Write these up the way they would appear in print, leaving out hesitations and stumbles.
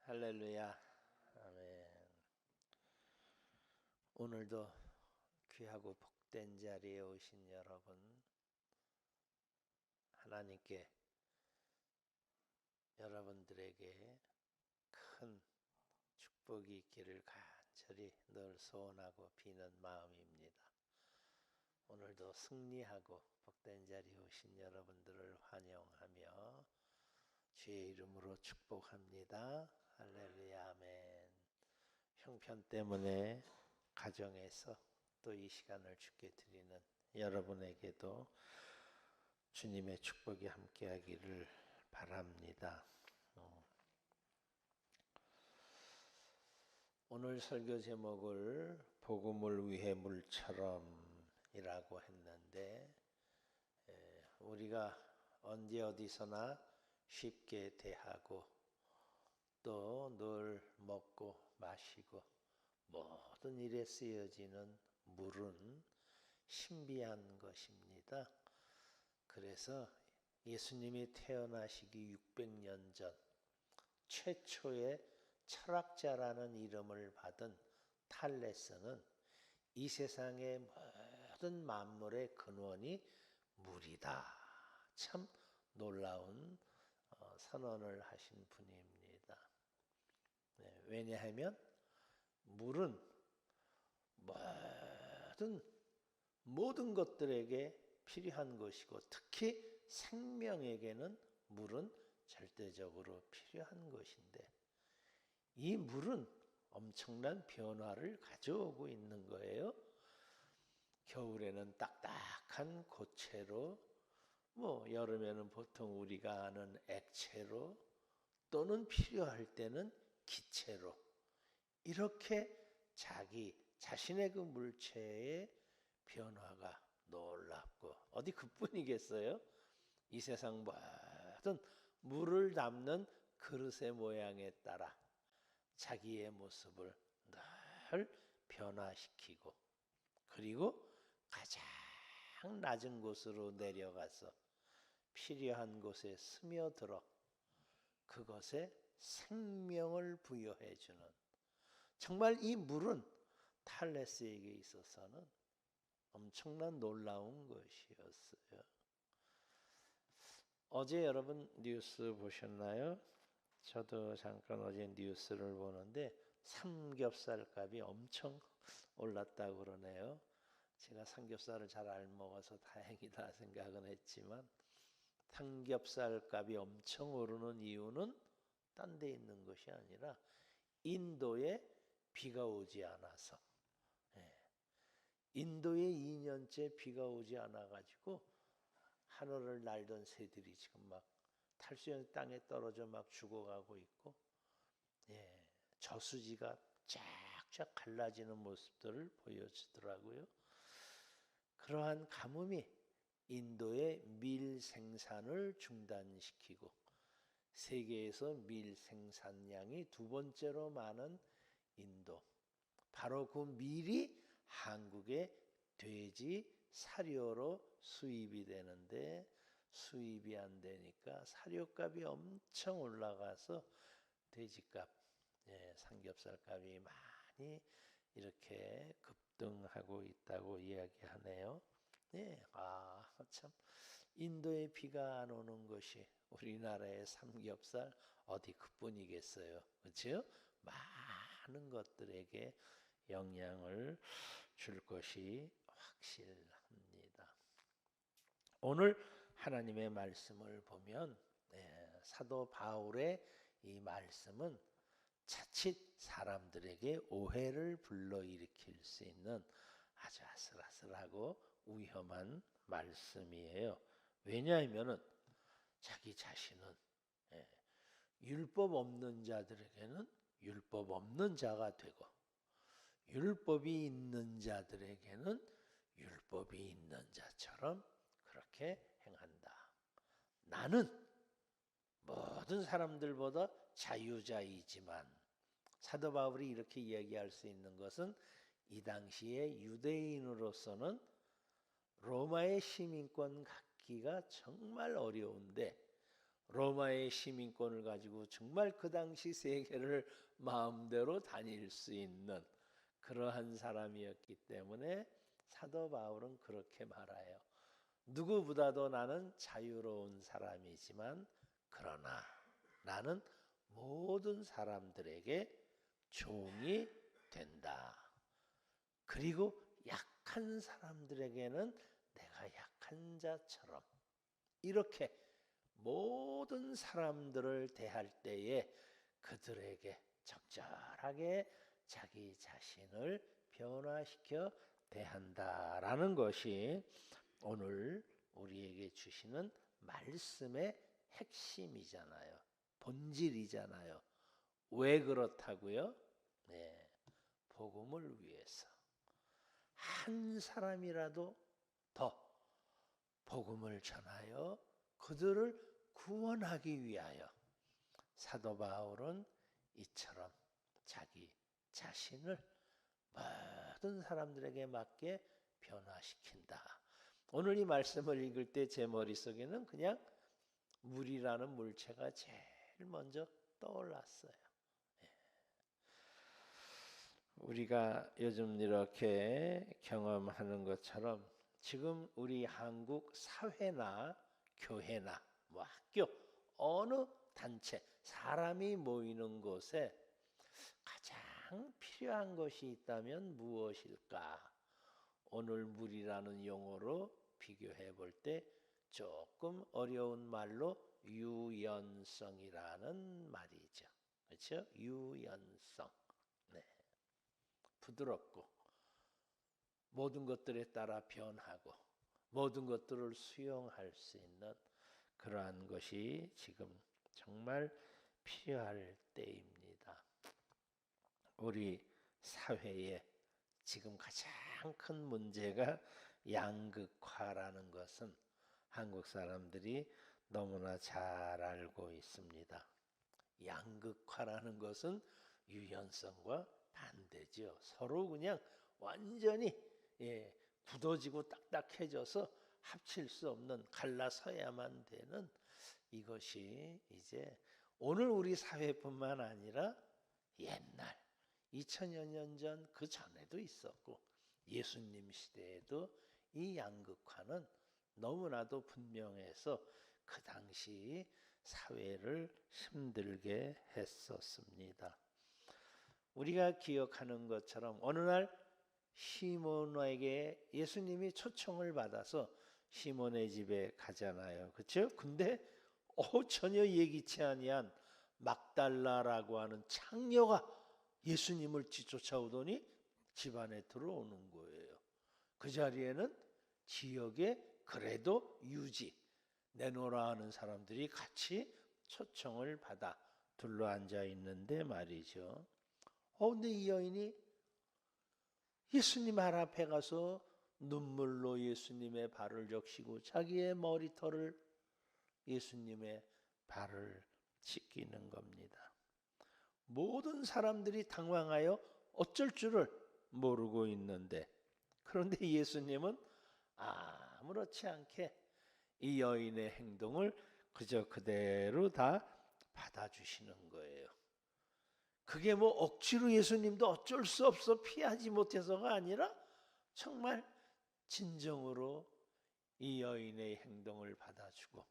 할렐루야. 아멘. 오늘도 귀하고 복된 자리에 오신 여러분, 하나님께 여러분들에게 큰 축복이 있기를 간절히 늘 소원하고 비는 마음입니다. 오늘도 승리하고 복된 자리에 오신 여러분들을 환영하며 주의 이름으로 축복합니다. 할렐루야. 아멘. 형편 때문에 가정에서 또 이 시간을 주께 드리는 여러분에게도 주님의 축복이 함께하기를 바랍니다. 오늘 설교 제목을 복음을 위해 물처럼 이라고 했는데, 우리가 언제 어디서나 쉽게 대하고 또 늘 먹고 마시고 모든 일에 쓰여지는 물은 신비한 것입니다. 그래서 예수님이 태어나시기 600년 전 최초의 철학자라는 이름을 받은 탈레스는 이 세상의 모든 만물의 근원이 물이다. 참 놀라운 선언을 하신 분입니다. 왜냐하면 물은 모든 것들에게 필요한 것이고, 특히 생명에게는 물은 절대적으로 필요한 것인데, 이 물은 엄청난 변화를 가져오고 있는 거예요. 겨울에는 딱딱한 고체로, 여름에는 보통 우리가 아는 액체로, 또는 필요할 때는 기체로, 이렇게 자신의 그 물체의 변화가 놀랍고, 어디 그뿐이겠어요? 이 세상 모든 물을 담는 그릇의 모양에 따라 자기의 모습을 늘 변화시키고, 그리고 가장 낮은 곳으로 내려가서 필요한 곳에 스며들어 그것에 생명을 부여해 주는, 정말 이 물은 탈레스에게 있어서는 엄청난 놀라운 것이었어요. 어제 여러분 뉴스 보셨나요? 저도 잠깐 어제 뉴스를 보는데 삼겹살 값이 엄청 올랐다고 그러네요. 제가 삼겹살을 잘 안 먹어서 다행이다 생각은 했지만, 삼겹살 값이 엄청 오르는 이유는 딴 데 있는 것이 아니라 인도에 비가 오지 않아서, 인도에 2년째 비가 오지 않아가지고 하늘을 날던 새들이 지금 막 탈수형 땅에 떨어져 막 죽어가고 있고, 저수지가 쫙쫙 갈라지는 모습들을 보여주더라고요. 그러한 가뭄이 인도의 밀 생산을 중단시키고, 세계에서 밀 생산량이 두 번째로 많은 인도, 바로 그 밀이 한국의 돼지 사료로 수입이 되는데, 수입이 안 되니까 사료값이 엄청 올라가서 돼지값, 삼겹살 값이 많이 이렇게 급등하고 있다고 이야기하네요. 참 인도에 비가 안 오는 것이 우리나라의 삼겹살 어디 그뿐이겠어요. 그렇죠? 많은 것들에게 영향을 줄 것이 확실합니다. 오늘 하나님의 말씀을 보면, 사도 바울의 이 말씀은 자칫 사람들에게 오해를 불러일으킬 수 있는 아주 아슬아슬하고 위험한 말씀이에요. 왜냐하면 자기 자신은 율법 없는 자들에게는 율법 없는 자가 되고, 율법이 있는 자들에게는 율법이 있는 자처럼 그렇게 행한다. 나는 모든 사람들보다 자유자이지만, 사도 바울이 이렇게 이야기할 수 있는 것은 이 당시에 유대인으로서는 로마의 시민권 갖기가 정말 어려운데, 로마의 시민권을 가지고 정말 그 당시 세계를 마음대로 다닐 수 있는 그러한 사람이었기 때문에 사도 바울은 그렇게 말해요. 누구보다도 나는 자유로운 사람이지만 그러나 나는 모든 사람들에게 종이 된다. 그리고 약한 사람들에게는 내가 약한 자처럼 이렇게 모든 사람들을 대할 때에 그들에게 적절하게 자기 자신을 변화시켜 대한다라는 것이 오늘 우리에게 주시는 말씀의 핵심이잖아요. 본질이잖아요. 왜 그렇다고요? 네, 복음을 위해서 한 사람이라도 더 복음을 전하여 그들을 구원하기 위하여 사도 바울은 이처럼 자기 자신을 모든 사람들에게 맞게 변화시킨다. 오늘 이 말씀을 읽을 때 제 머릿속에는 그냥 물이라는 물체가 제일 먼저 떠올랐어요. 우리가 요즘 이렇게 경험하는 것처럼 지금 우리 한국 사회나 교회나 뭐 학교 어느 단체 사람이 모이는 곳에 가장 필요한 것이 있다면 무엇일까? 오늘 물이라는 용어로 비교해 볼 때 조금 어려운 말로 유연성이라는 말이죠. 그렇죠? 유연성. 네. 부드럽고 모든 것들에 따라 변하고 모든 것들을 수용할 수 있는 그러한 것이 지금 정말 필요할 때입니다. 우리 사회에 지금 가장 큰 문제가 양극화라는 것은 한국 사람들이 너무나 잘 알고 있습니다. 양극화라는 것은 유연성과 반대죠. 서로 그냥 완전히 굳어지고 딱딱해져서 합칠 수 없는 갈라서야만 되는 이것이 이제 오늘 우리 사회뿐만 아니라 옛날 2000여 년 전 그 전에도 있었고 예수님 시대에도 이 양극화는 너무나도 분명해서 그 당시 사회를 힘들게 했었습니다. 우리가 기억하는 것처럼 어느 날 시몬에게 예수님이 초청을 받아서 시몬의 집에 가잖아요. 그렇죠? 근데 전혀 예기치 아니한 막달라라고 하는 창녀가 예수님을 뒤쫓아오더니 집안에 들어오는 거예요. 그 자리에는 지역의 그래도 유지 내노라 하는 사람들이 같이 초청을 받아 둘러앉아 있는데 말이죠. 근데 이 여인이 예수님 발 앞에 가서 눈물로 예수님의 발을 적시고 자기의 머리털을 예수님의 발을 씻기는 겁니다. 모든 사람들이 당황하여 어쩔 줄을 모르고 있는데 그런데 예수님은 아무렇지 않게 이 여인의 행동을 그저 그대로 다 받아주시는 거예요. 그게 뭐 억지로 예수님도 어쩔 수 없어 피하지 못해서가 아니라 정말 진정으로 이 여인의 행동을 받아주고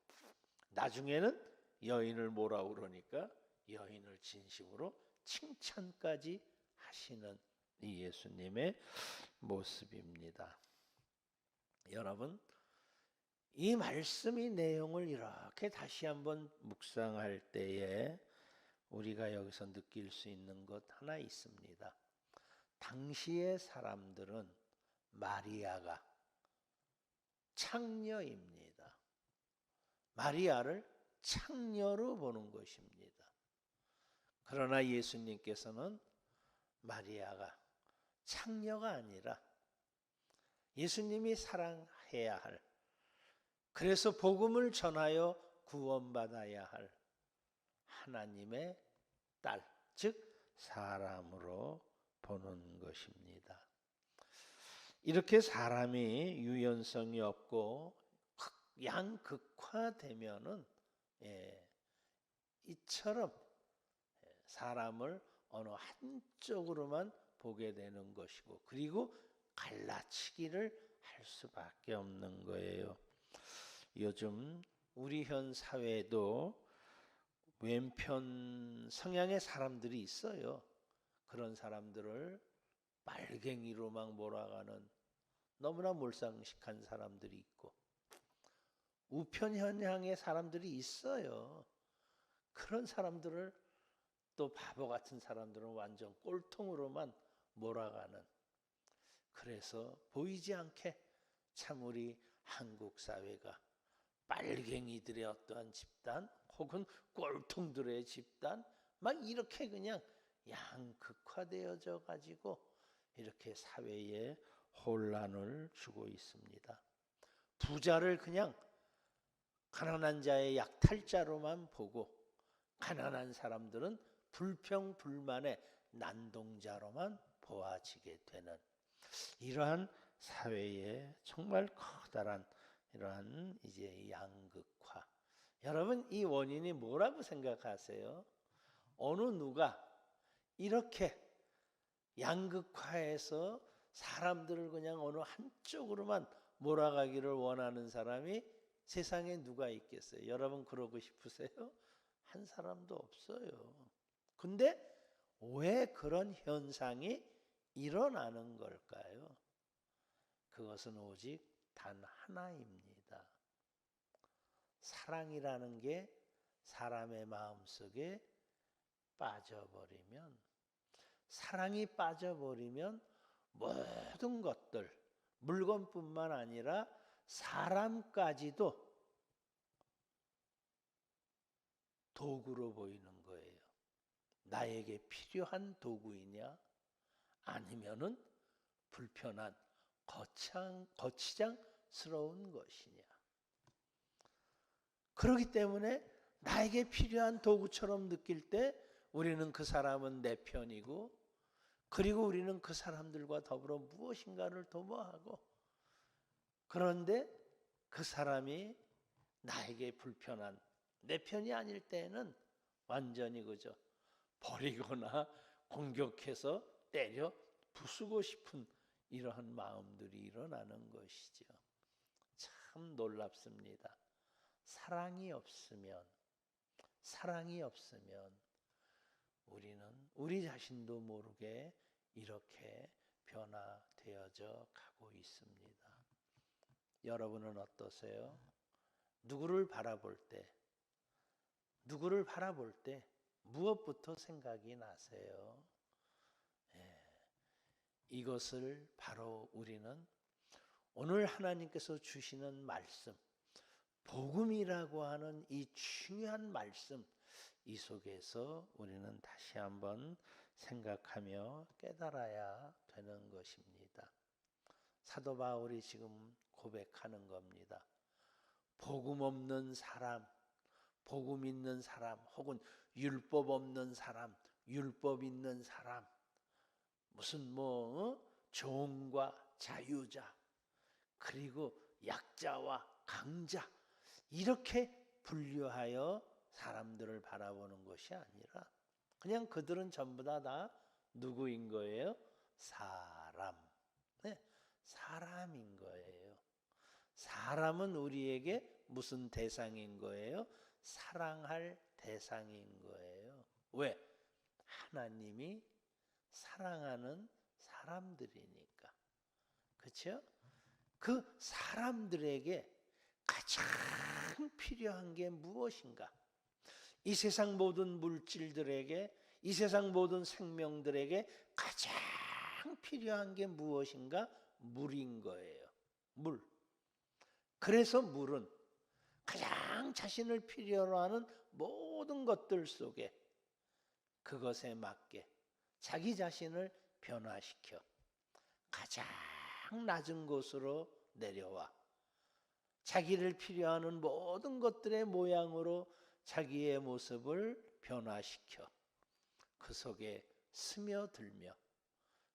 나중에는 여인을 뭐라 그러니까 여인을 진심으로 칭찬까지 하시는 이 예수님의 모습입니다. 여러분, 이 말씀의 내용을 이렇게 다시 한번 묵상할 때에 우리가 여기서 느낄 수 있는 것 하나 있습니다. 당시의 사람들은 마리아가 창녀입니다. 마리아를 창녀로 보는 것입니다. 그러나 예수님께서는 마리아가 창녀가 아니라 예수님이 사랑해야 할, 그래서 복음을 전하여 구원받아야 할 하나님의 딸, 즉 사람으로 보는 것입니다. 이렇게 사람이 유연성이 없고 양극화되면은 예, 이처럼 사람을 어느 한쪽으로만 보게 되는 것이고, 그리고 갈라치기를 할 수밖에 없는 거예요. 요즘 우리 현 사회에도 왼편 성향의 사람들이 있어요. 그런 사람들을 빨갱이로 막 몰아가는 너무나 몰상식한 사람들이 있고, 우편 현향의 사람들이 있어요. 그런 사람들을 또 바보 같은 사람들은 완전 꼴통으로만 몰아가는, 그래서 보이지 않게 참 우리 한국 사회가 빨갱이들의 어떠한 집단 혹은 꼴통들의 집단 막 이렇게 그냥 양극화되어져 가지고 이렇게 사회에 혼란을 주고 있습니다. 부자를 그냥 가난한 자의 약탈자로만 보고, 가난한 사람들은 불평불만의 난동자로만 보아지게 되는 이러한 사회의 정말 커다란 이러한 이제 양극화. 여러분, 이 원인이 뭐라고 생각하세요? 어느 누가 이렇게 양극화해서 사람들을 그냥 어느 한쪽으로만 몰아가기를 원하는 사람이 세상에 누가 있겠어요? 여러분 그러고 싶으세요? 한 사람도 없어요. 근데 왜 그런 현상이 일어나는 걸까요? 그것은 오직 단 하나입니다. 사랑이라는 게 사람의 마음속에 빠져버리면, 사랑이 빠져버리면 모든 것들, 물건뿐만 아니라 사람까지도 도구로 보이는 거예요. 나에게 필요한 도구이냐, 아니면은 불편한 거치장스러운 것이냐. 그렇기 때문에 나에게 필요한 도구처럼 느낄 때 우리는 그 사람은 내 편이고, 그리고 우리는 그 사람들과 더불어 무엇인가를 도모하고, 그런데 그 사람이 나에게 불편한 내 편이 아닐 때는 완전히 그저 버리거나 공격해서 때려 부수고 싶은 이러한 마음들이 일어나는 것이죠. 참 놀랍습니다. 사랑이 없으면 우리는 우리 자신도 모르게 이렇게 변화되어져 가고 있습니다. 여러분은 어떠세요? 누구를 바라볼 때 무엇부터 생각이 나세요? 이것을 바로 우리는 오늘 하나님께서 주시는 말씀, 복음이라고 하는 이 중요한 말씀, 이 속에서 우리는 다시 한번 생각하며 깨달아야 되는 것입니다. 사도 바울이 지금 고백하는 겁니다. 복음 없는 사람, 복음 있는 사람, 혹은 율법 없는 사람, 율법 있는 사람, 무슨 종과 자유자, 그리고 약자와 강자, 이렇게 분류하여 사람들을 바라보는 것이 아니라 그냥 그들은 전부 다 누구인 거예요? 사람. 네, 사람인 거예요. 사람은 우리에게 무슨 대상인 거예요? 사랑할 대상인 거예요. 왜? 하나님이 사랑하는 사람들이니까. 그렇죠? 그 사람들에게 가장 필요한 게 무엇인가? 이 세상 모든 물질들에게, 이 세상 모든 생명들에게 가장 필요한 게 무엇인가? 물인 거예요. 물. 그래서 물은 가장 자신을 필요로 하는 모든 것들 속에 그것에 맞게 자기 자신을 변화시켜 가장 낮은 곳으로 내려와 자기를 필요하는 모든 것들의 모양으로 자기의 모습을 변화시켜 그 속에 스며들며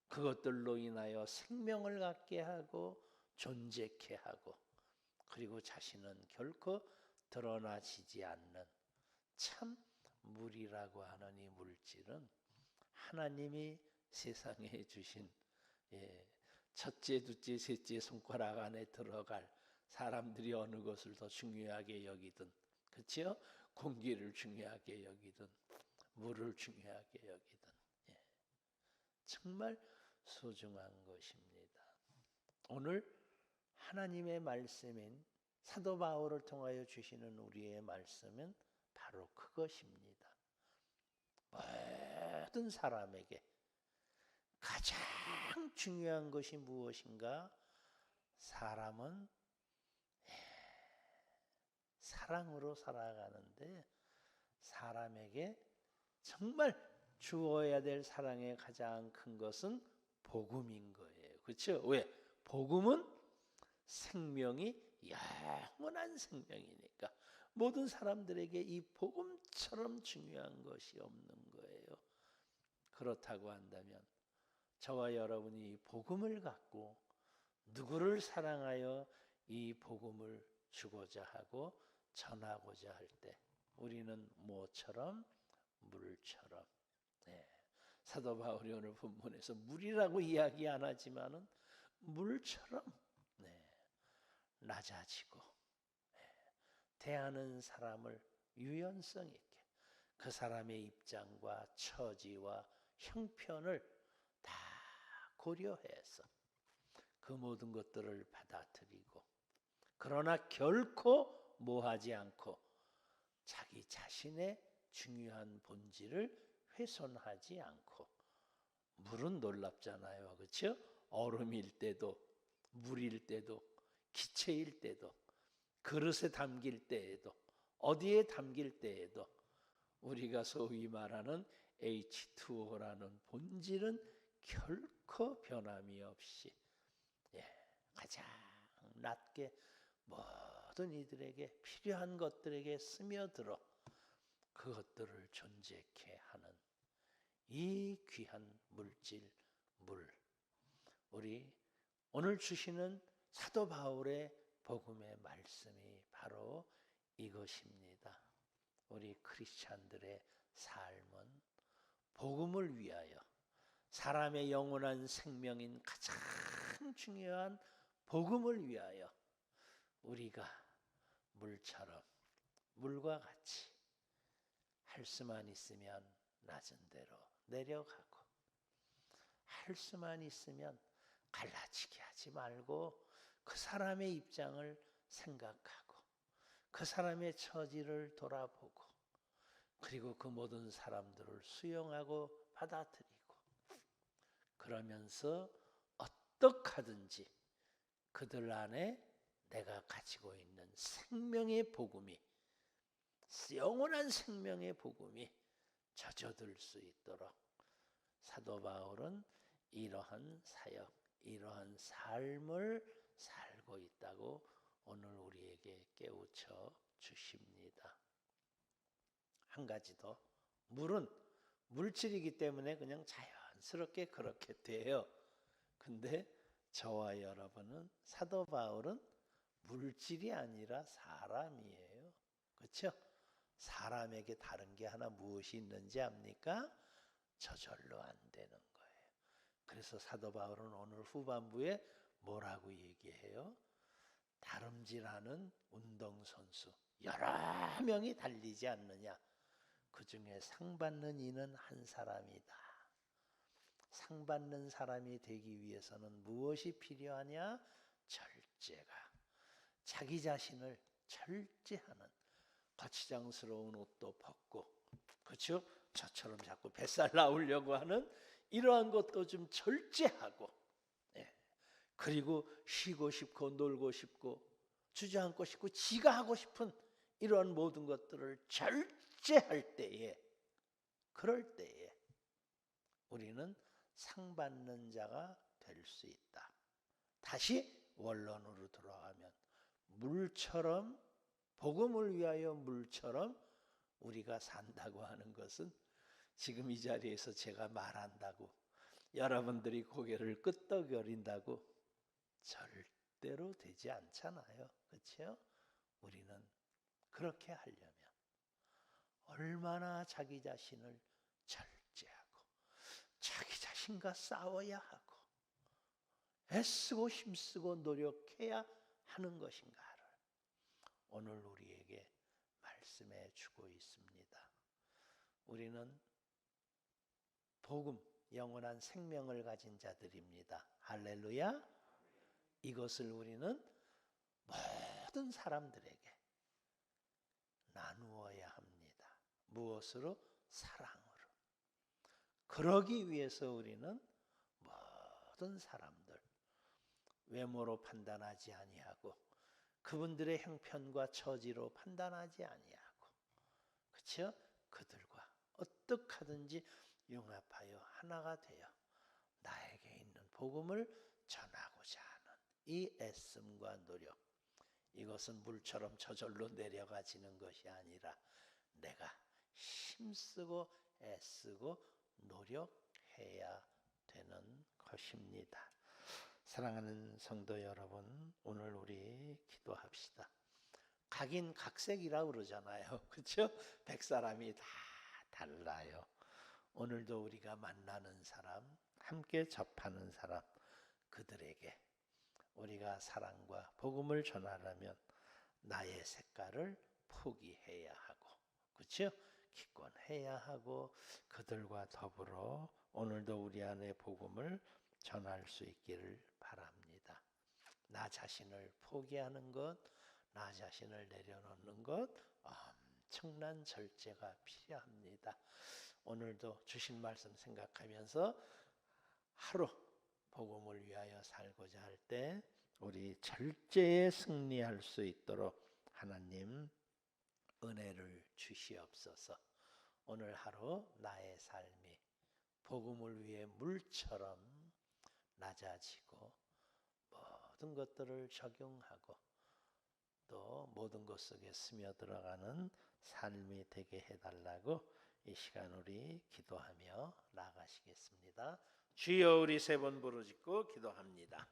그것들로 인하여 생명을 갖게 하고 존재케 하고, 그리고 자신은 결코 드러나지지 않는 참 물이라고 하는 이 물질은 하나님이 세상에 주신 첫째, 둘째, 셋째 손가락 안에 들어갈 사람들이 어느 것을 더 중요하게 여기든, 그렇죠? 공기를 중요하게 여기든 물을 중요하게 여기든 정말 소중한 것입니다. 오늘 하나님의 말씀인 사도 바울을 통하여 주시는 우리의 말씀은 바로 그것입니다. 모든 사람에게 가장 중요한 것이 무엇인가? 사람은 사랑으로 살아가는데 사람에게 정말 주어야 될 사랑의 가장 큰 것은 복음인 거예요. 그렇죠? 왜? 복음은 생명이 영원한 생명이니까 모든 사람들에게 이 복음처럼 중요한 것이 없는 거예요. 그렇다고 한다면 저와 여러분이 이 복음을 갖고 누구를 사랑하여 이 복음을 주고자 하고 전하고자 할 때 우리는 뭐처럼? 물처럼. 사도 바울이 오늘 본문에서 물이라고 이야기 안 하지만은 물처럼 낮아지고 대하는 사람을 유연성 있게 그 사람의 입장과 처지와 형편을 다 고려해서 그 모든 것들을 받아들이고 그러나 결코 뭐하지 않고 자기 자신의 중요한 본질을 훼손하지 않고 물은 놀랍잖아요. 그렇죠? 얼음일 때도 물일 때도 기체일 때도 그릇에 담길 때에도 어디에 담길 때에도 우리가 소위 말하는 H2O라는 본질은 결코 변함이 없이 가장 낮게 모든 이들에게 필요한 것들에게 스며들어 그것들을 존재케 하는 이 귀한 물질, 물. 우리 오늘 주시는 사도 바울의 복음의 말씀이 바로 이것입니다. 우리 크리스찬들의 삶은 복음을 위하여 사람의 영원한 생명인 가장 중요한 복음을 위하여 우리가 물처럼 물과 같이 할 수만 있으면 낮은 데로 내려가고 할 수만 있으면 갈라치게 하지 말고 그 사람의 입장을 생각하고 그 사람의 처지를 돌아보고 그리고 그 모든 사람들을 수용하고 받아들이고 그러면서 어떡하든지 그들 안에 내가 가지고 있는 생명의 복음이 영원한 생명의 복음이 젖어들 수 있도록 사도 바울은 이러한 사역, 이러한 삶을 살고 있다고 오늘 우리에게 깨우쳐 주십니다. 한 가지 더, 물은 물질이기 때문에 그냥 자연스럽게 그렇게 돼요. 근데 저와 여러분은 사도 바울은 물질이 아니라 사람이에요. 그렇죠? 사람에게 다른 게 하나 무엇이 있는지 압니까? 저절로 안 되는 거예요. 그래서 사도 바울은 오늘 후반부에 뭐라고 얘기해요? 다름질하는 운동선수 여러 명이 달리지 않느냐? 그 중에 상 받는 이는 한 사람이다. 상 받는 사람이 되기 위해서는 무엇이 필요하냐? 절제가. 자기 자신을 절제하는 거치장스러운 옷도 벗고 그렇죠? 저처럼 자꾸 뱃살 나오려고 하는 이러한 것도 좀 절제하고 그리고 쉬고 싶고 놀고 싶고 주저앉고 싶고 지가 하고 싶은 이러한 모든 것들을 절제할 때에 그럴 때에 우리는 상 받는 자가 될 수 있다. 다시 원론으로 돌아가면 물처럼 복음을 위하여 물처럼 우리가 산다고 하는 것은 지금 이 자리에서 제가 말한다고 여러분들이 고개를 끄덕거린다고 절대로 되지 않잖아요. 그렇죠? 우리는 그렇게 하려면 얼마나 자기 자신을 절제하고 자기 자신과 싸워야 하고 애쓰고 힘쓰고 노력해야 하는 것인가를 오늘 우리에게 말씀해 주고 있습니다. 우리는 복음, 영원한 생명을 가진 자들입니다. 할렐루야. 이것을 우리는 모든 사람들에게 나누어야 합니다. 무엇으로? 사랑으로. 그러기 위해서 우리는 모든 사람들 외모로 판단하지 아니하고 그분들의 형편과 처지로 판단하지 아니하고 그렇죠? 그들과 어떻게 하든지 융합하여 하나가 되어 나에게 있는 복음을 전하고자 하는 이 애씀과 노력, 이것은 물처럼 저절로 내려가지는 것이 아니라 내가 힘쓰고 애쓰고 노력해야 되는 것입니다. 사랑하는 성도 여러분, 오늘 우리 기도합시다. 각인 각색이라고 그러잖아요. 그렇죠? 100사람이 다 달라요. 오늘도 우리가 만나는 사람, 함께 접하는 사람, 그들에게 우리가 사랑과 복음을 전하려면 나의 색깔을 포기해야 하고, 그렇죠? 기권해야 하고 그들과 더불어 오늘도 우리 안에 복음을 전할 수 있기를 바랍니다. 나 자신을 포기하는 것, 나 자신을 내려놓는 것, 엄청난 절제가 필요합니다. 오늘도 주신 말씀 생각하면서 하루 복음을 위하여 살고자 할 때 우리 절제에 승리할 수 있도록 하나님 은혜를 주시옵소서. 오늘 하루 나의 삶이 복음을 위해 물처럼 낮아지고 모든 것들을 적용하고 또 모든 것 속에 스며들어가는 삶이 되게 해달라고 이 시간 우리 기도하며 나아가시겠습니다. 주여, 우리 세 번 부르짖고 기도합니다.